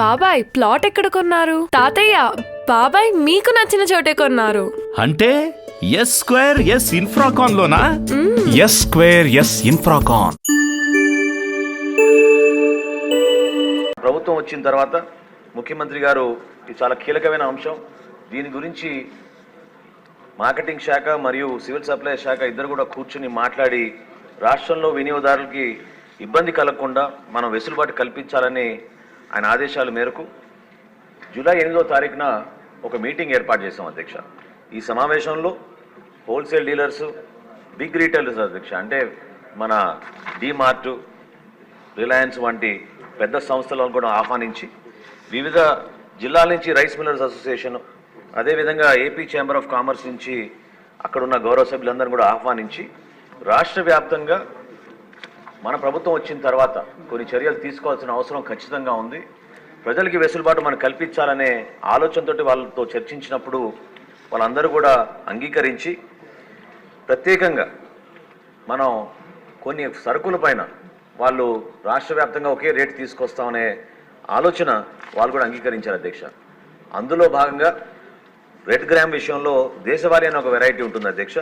బాబాయ్ ప్లాట్ ఎక్కడ కొన్నారు? తాతయ్య బాబాయ్ మీకు నచ్చిన చోటే కొన్నారు. అంటే ఎస్ స్క్వేర్ ఎస్ ఇన్ఫ్రాకాన్ లోనా? S square S Infracon. ప్రభుత్వం వచ్చిన తర్వాత ముఖ్యమంత్రి గారు ఇది చాలా కీలకమైన అంశం. దీని గురించి మార్కెటింగ్ శాఖ మరియు సివిల్ సప్లై శాఖ ఇద్దరు కూడా కూర్చుని మాట్లాడి రాష్ట్రంలో వినియోగదారులకి ఇబ్బంది కలగకుండా మనం వెసులుబాటు కల్పించాలని ఆయన ఆదేశాల మేరకు జూలై 8వ తారీఖున ఒక మీటింగ్ ఏర్పాటు చేశాం అధ్యక్ష. ఈ సమావేశంలో హోల్సేల్ డీలర్స్, బిగ్ రీటైలర్స్ అధ్యక్ష, అంటే మన డిమార్ట్, రిలయన్స్ వంటి పెద్ద సంస్థలను కూడా ఆహ్వానించి వివిధ జిల్లాల నుంచి రైస్ మిల్లర్స్ అసోసియేషన్, అదేవిధంగా ఏపీ ఛాంబర్ ఆఫ్ కామర్స్ నుంచి అక్కడున్న గౌరవ సభ్యులందరినీ కూడా ఆహ్వానించి రాష్ట్ర వ్యాప్తంగా మన ప్రభుత్వం వచ్చిన తర్వాత కొన్ని చర్యలు తీసుకోవాల్సిన అవసరం ఖచ్చితంగా ఉంది. ప్రజలకి వెసులుబాటు మనం కల్పించాలనే ఆలోచనతోటి వాళ్ళతో చర్చించినప్పుడు వాళ్ళందరూ కూడా అంగీకరించి ప్రత్యేకంగా మనం కొన్ని సరుకుల పైన వాళ్ళు రాష్ట్ర వ్యాప్తంగా ఒకే రేటు తీసుకొస్తామనే ఆలోచన వాళ్ళు కూడా అంగీకరించారు అధ్యక్ష. అందులో భాగంగా రెడ్ గ్రామ్ విషయంలో దేశవాళీ అనే ఒక వెరైటీ ఉంటుంది అధ్యక్ష.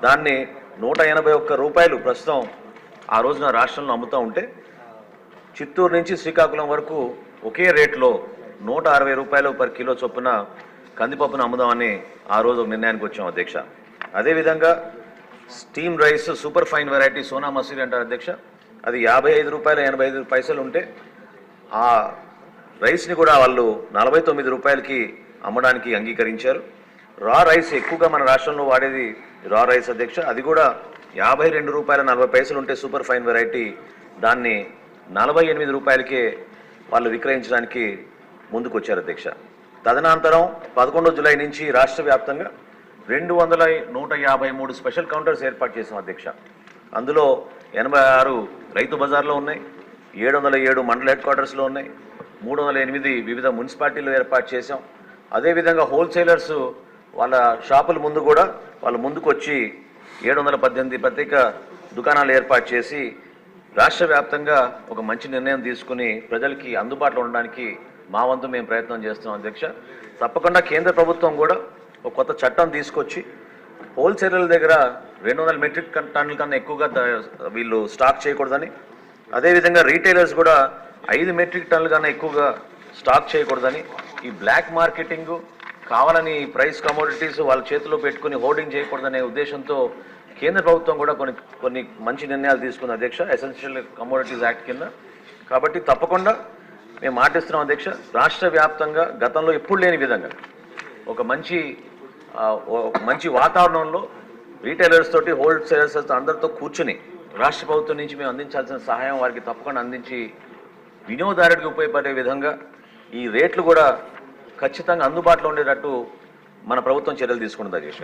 దాన్ని 181 రూపాయలు ప్రస్తుతం ఆ రోజున రాష్ట్రంలో అమ్ముతూ ఉంటే చిత్తూరు నుంచి శ్రీకాకుళం వరకు ఒకే రేట్లో 160 రూపాయలు పర్ కిలో చొప్పున కందిపప్పును అమ్ముదామని ఆ రోజు నిర్ణయానికి వచ్చాం అధ్యక్ష. అదేవిధంగా steam rice super fine variety Sona Masoori అంటారు అధ్యక్ష, అది 55 రూపాయలు 85 పైసలు ఉంటే ఆ రైస్ని కూడా వాళ్ళు 49 రూపాయలకి అమ్మడానికి అంగీకరించారు. రా రైస్ ఎక్కువగా మన రాష్ట్రంలో వాడేది రా రైస్ అధ్యక్ష, అది కూడా 52 రూపాయల 40 పైసలు ఉంటే సూపర్ ఫైన్ వెరైటీ దాన్ని 48 రూపాయలకే వాళ్ళు విక్రయించడానికి ముందుకు వచ్చారు అధ్యక్ష. తదనంతరం 11 జూలై నుంచి రాష్ట్ర వ్యాప్తంగా 153 స్పెషల్ కౌంటర్స్ ఏర్పాటు చేసాం అధ్యక్ష. అందులో 86 రైతు బజార్లో ఉన్నాయి, 707 మండల హెడ్ క్వార్టర్స్లో ఉన్నాయి, 308 వివిధ మున్సిపాలిటీలు ఏర్పాటు చేశాం. అదేవిధంగా హోల్సేలర్స్ వాళ్ళ షాపుల ముందు కూడా వాళ్ళు ముందుకు వచ్చి 718 ప్రత్యేక దుకాణాలు ఏర్పాటు చేసి రాష్ట్ర వ్యాప్తంగా ఒక మంచి నిర్ణయం తీసుకుని ప్రజలకి అందుబాటులో ఉండడానికి మా వంతు మేము ప్రయత్నం చేస్తున్నాం అధ్యక్ష. తప్పకుండా కేంద్ర ప్రభుత్వం కూడా ఒక కొత్త చట్టం తీసుకొచ్చి హోల్సేలర్ల దగ్గర 200 మెట్రిక్ టన్నుల కన్నా ఎక్కువగా వీళ్ళు స్టాక్ చేయకూడదని, అదేవిధంగా రీటైలర్స్ కూడా 5 మెట్రిక్ టన్నుల కన్నా ఎక్కువగా స్టాక్ చేయకూడదని, ఈ బ్లాక్ మార్కెటింగ్ కావాలని ప్రైస్ కమోడిటీస్ వాళ్ళ చేతిలో పెట్టుకుని హోర్డింగ్ చేయకూడదనే ఉద్దేశంతో కేంద్ర ప్రభుత్వం కూడా కొన్ని మంచి నిర్ణయాలు తీసుకుంది అధ్యక్ష, ఎసెన్షియల్ కమోడిటీస్ యాక్ట్ కింద. కాబట్టి తప్పకుండా మేము మాటిస్తున్నాం అధ్యక్ష, రాష్ట్ర వ్యాప్తంగా గతంలో ఎప్పుడు లేని విధంగా ఒక మంచి వాతావరణంలో రీటైలర్స్ తోటి హోల్సేలర్స్ అందరితో కూర్చుని రాష్ట్ర ప్రభుత్వం నుంచి మేము అందించాల్సిన సహాయం వారికి తప్పకుండా అందించి వినియోగదారుడికి ఉపయోగపడే విధంగా ఈ రేట్లు కూడా ఖచ్చితంగా అందుబాటులో ఉండేటట్టు మన ప్రభుత్వం చర్యలు తీసుకుంటుంది అధ్యక్ష.